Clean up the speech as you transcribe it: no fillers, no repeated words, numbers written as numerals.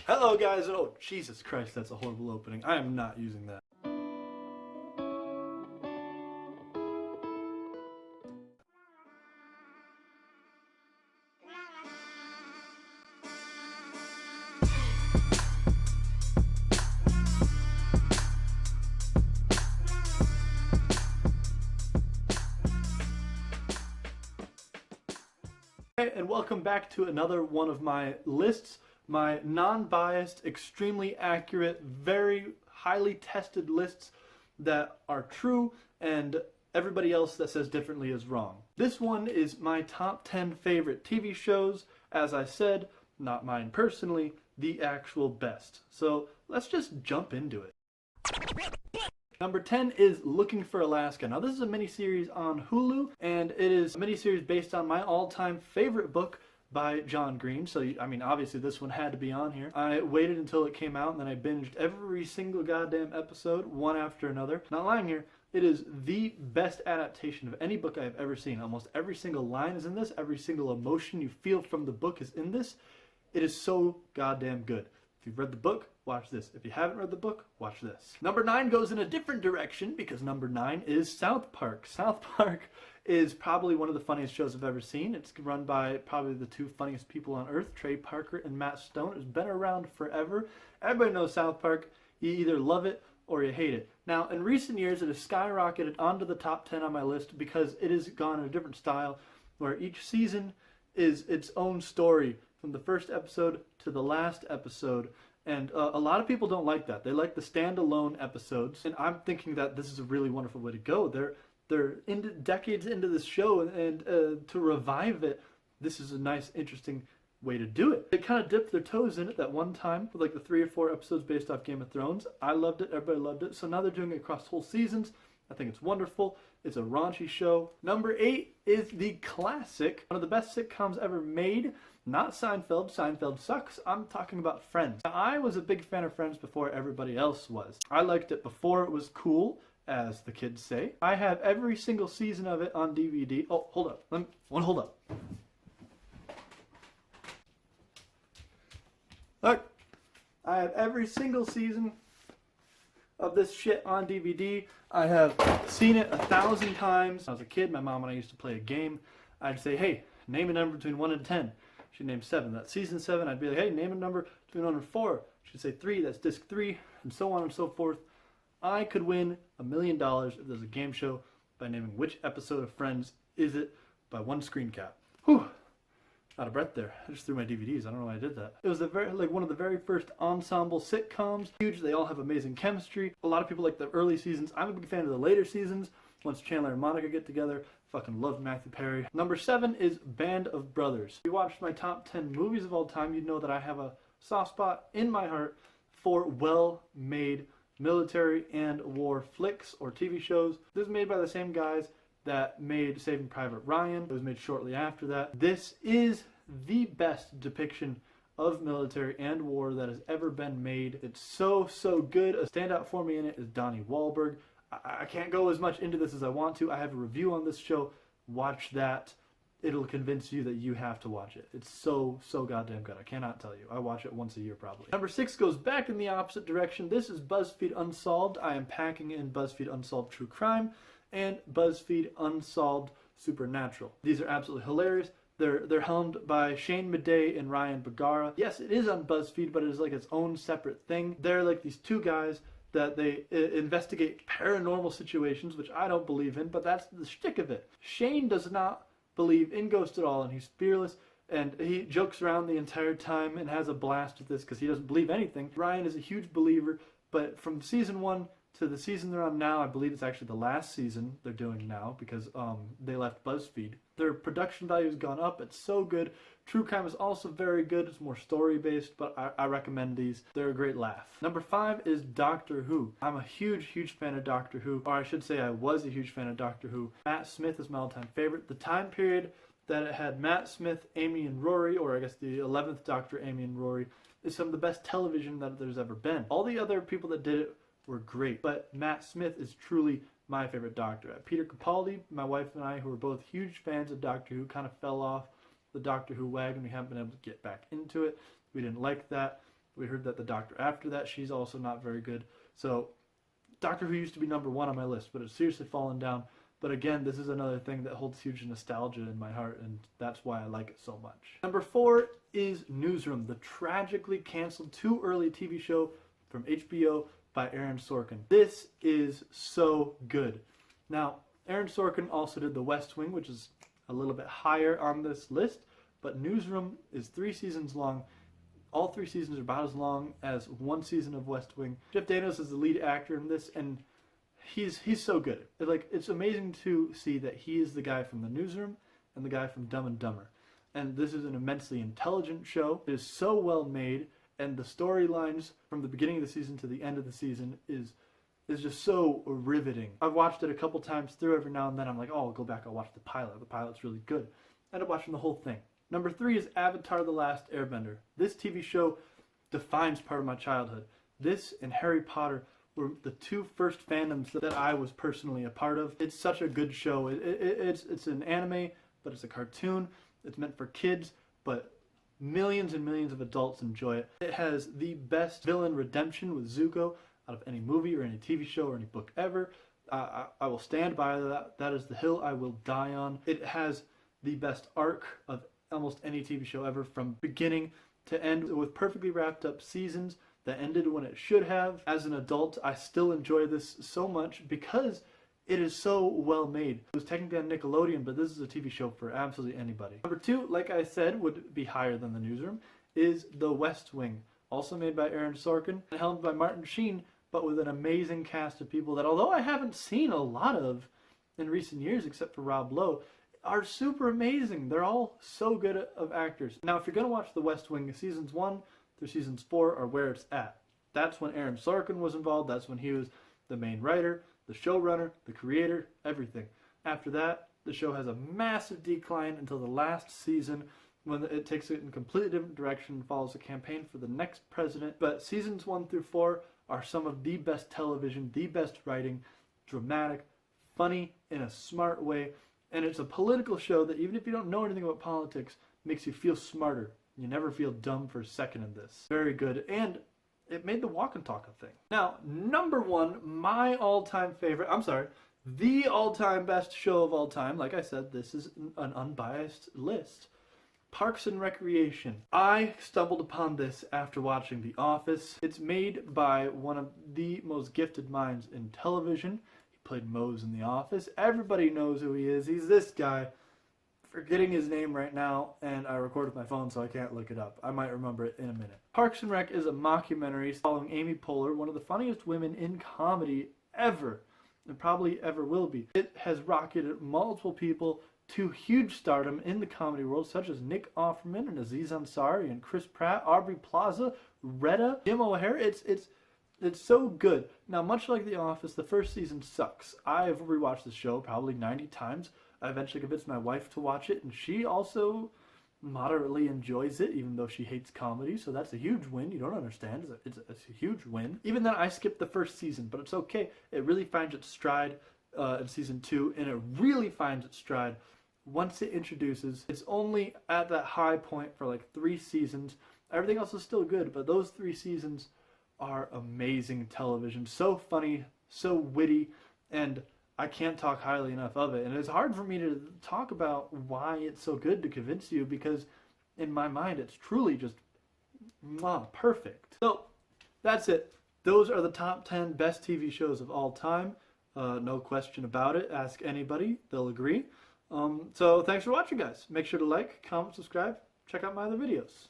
Hello guys, oh Jesus Christ, that's a horrible opening. I am not using that. Hey, and welcome back to another one of my lists. My non-biased, extremely accurate, very highly tested lists that are true and everybody else that says differently is wrong. This one is my top 10 favorite TV shows, as I said, not mine personally, the actual best. So let's just jump into it. Number 10 is Looking for Alaska. Now this is a miniseries on Hulu, and it is a miniseries based on my all-time favorite book by John Green. So, I mean, obviously this one had to be on here. I waited until it came out, and then I binged every single goddamn episode, one after another. Not lying here, it is the best adaptation of any book I've ever seen. Almost every single line is in this. Every single emotion you feel from the book is in this. It is so goddamn good. If you've read the book, watch this. If you haven't read the book, watch this. Number 9 goes in a different direction because number 9 is South Park. South Park is probably one of the funniest shows I've ever seen. It's run by probably the two funniest people on earth, Trey Parker and Matt Stone. It's been around forever. Everybody knows South Park. You either love it or you hate it. Now, in recent years, it has skyrocketed onto the top 10 on my list because it has gone in a different style where each season is its own story from the first episode to the last episode. And a lot of people don't like that. They like the standalone episodes. And I'm thinking that this is a really wonderful way to go. They're decades into this show, and to revive it, this is a nice, interesting way to do it. They kind of dipped their toes in it that one time with like the 3 or 4 episodes based off Game of Thrones. I loved it. Everybody loved it. So now they're doing it across whole seasons. I think it's wonderful. It's a raunchy show. Number 8 is the classic, one of the best sitcoms ever made. Not Seinfeld. Seinfeld sucks. I'm talking about Friends. Now, I was a big fan of Friends before everybody else was. I liked it before it was cool, as the kids say. I have every single season of it on DVD. Oh, hold up. Hold up. Look, I have every single season of this shit on DVD. I have seen it 1,000 times. When I was a kid, my mom and I used to play a game. I'd say, hey, name a number between 1 and 10. She'd name 7. That's season 7. I'd be like, hey, name a number between 1 and 4. She'd say 3. That's disc 3, and so on and so forth. I could win $1 million if there's a game show by naming which episode of Friends is it by one screen cap. Whew. Out of breath there. I just threw my DVDs. I don't know why I did that. It was one of the very first ensemble sitcoms. Huge. They all have amazing chemistry. A lot of people like the early seasons. I'm a big fan of the later seasons. Once Chandler and Monica get together, fucking love Matthew Perry. Number 7 is Band of Brothers. If you watched my top 10 movies of all time, you'd know that I have a soft spot in my heart for well-made military and war flicks or TV shows. This is made by the same guys that made Saving Private Ryan. It was made shortly after that. This is the best depiction of military and war that has ever been made. It's so good. A standout for me in it is Donnie Wahlberg. I can't go as much into this as I want to. I have a review on this show. Watch that. It'll convince you that you have to watch it. It's so goddamn good. I cannot tell you. I watch it once a year probably. Number 6 goes back in the opposite direction. This is BuzzFeed Unsolved. I am packing in BuzzFeed Unsolved True Crime and BuzzFeed Unsolved Supernatural. These are absolutely hilarious. They're helmed by Shane Madej and Ryan Bergara. Yes, it is on BuzzFeed, but it is like its own separate thing. They're like these two guys that they investigate paranormal situations, which I don't believe in, but that's the shtick of it. Shane does not believe in ghosts at all, and he's fearless, and he jokes around the entire time and has a blast with this because he doesn't believe anything. Ryan is a huge believer, but from season 1 to the season they're on now, I believe it's actually the last season they're doing now because they left BuzzFeed. Their production value has gone up. It's so good. True Crime is also very good. It's more story-based, but I recommend these. They're a great laugh. Number 5 is Doctor Who. I'm a huge fan of Doctor Who, or I should say I was a huge fan of Doctor Who. Matt Smith is my all-time favorite. The time period that it had Matt Smith, Amy, and Rory, or I guess the 11th Doctor, Amy and Rory, is some of the best television that there's ever been. All the other people that did it were great, but Matt Smith is truly my favorite Doctor. Peter Capaldi, my wife and I, who were both huge fans of Doctor Who, kind of fell off the Doctor Who wagon. We haven't been able to get back into it. We didn't like that. We heard that the Doctor after that, she's also not very good. So Doctor Who used to be number 1 on my list, but it's seriously fallen down. But again, this is another thing that holds huge nostalgia in my heart, and that's why I like it so much. Number 4 is Newsroom, the tragically canceled too early TV show from HBO by Aaron Sorkin. This is so good. Now, Aaron Sorkin also did The West Wing, which is a little bit higher on this list, but Newsroom is 3 seasons long. All 3 seasons are about as long as 1 season of West Wing. Jeff Daniels is the lead actor in this, and he's so good. It's amazing to see that he is the guy from The Newsroom and the guy from Dumb and Dumber. And this is an immensely intelligent show. It is so well made, and the storylines from the beginning of the season to the end of the season is just so riveting. I've watched it a couple times through. Every now and then I'm like, oh, I'll go back, I'll watch the pilot. The pilot's really good. I end up watching the whole thing. Number 3 is Avatar: The Last Airbender. This TV show defines part of my childhood. This and Harry Potter were the 2 first fandoms that I was personally a part of. It's such a good show. It's an anime, but it's a cartoon. It's meant for kids, but millions and millions of adults enjoy it. It has the best villain redemption with Zuko out of any movie or any TV show or any book ever. I will stand by that. That is the hill I will die on. It has the best arc of almost any TV show ever, from beginning to end, with perfectly wrapped up seasons that ended when it should have. As an adult, I still enjoy this so much because it is so well made. It was technically on Nickelodeon, but this is a TV show for absolutely anybody. Number 2, like I said, would be higher than The Newsroom, is The West Wing. Also made by Aaron Sorkin and helmed by Martin Sheen, but with an amazing cast of people that, although I haven't seen a lot of in recent years except for Rob Lowe, are super amazing. They're all so good of actors. Now, if you're going to watch The West Wing, seasons 1 through seasons 4 are where it's at. That's when Aaron Sorkin was involved. That's when he was the main writer, the showrunner, the creator, everything. After that, the show has a massive decline until the last season, when it takes it in a completely different direction and follows a campaign for the next president. But seasons 1 through 4 are some of the best television, the best writing, dramatic, funny in a smart way. And it's a political show that, even if you don't know anything about politics, makes you feel smarter. You never feel dumb for a second in this. Very good. And it made the walk and talk a thing. Now, number 1, my all-time favorite, the all-time best show of all time. Like I said, this is an unbiased list. Parks and Recreation. I stumbled upon this after watching The Office. It's made by one of the most gifted minds in television. Played Mose in The Office. Everybody knows who he is. He's this guy. Forgetting his name right now, and I recorded my phone so I can't look it up. I might remember it in a minute. Parks and Rec is a mockumentary following Amy Poehler, one of the funniest women in comedy ever, and probably ever will be. It has rocketed multiple people to huge stardom in the comedy world, such as Nick Offerman and Aziz Ansari and Chris Pratt, Aubrey Plaza, Retta, Jim O'Hare. It's so good. Now, much like The Office, the first season sucks. I've rewatched the show probably 90 times. I eventually convinced my wife to watch it, and she also moderately enjoys it, even though she hates comedy, so that's a huge win. You don't understand. It's a huge win. Even then, I skipped the first season, but it's okay. It really finds its stride in season 2, and it really finds its stride once it introduces. It's only at that high point for like 3 seasons. Everything else is still good, but those 3 seasons are amazing television. So funny, so witty, and I can't talk highly enough of it. And it's hard for me to talk about why it's so good to convince you, because in my mind it's truly just perfect. So that's it. Those are the top 10 best TV shows of all time. No question about it. Ask anybody, they'll agree. So thanks for watching, guys. Make sure to like, comment, subscribe, check out my other videos.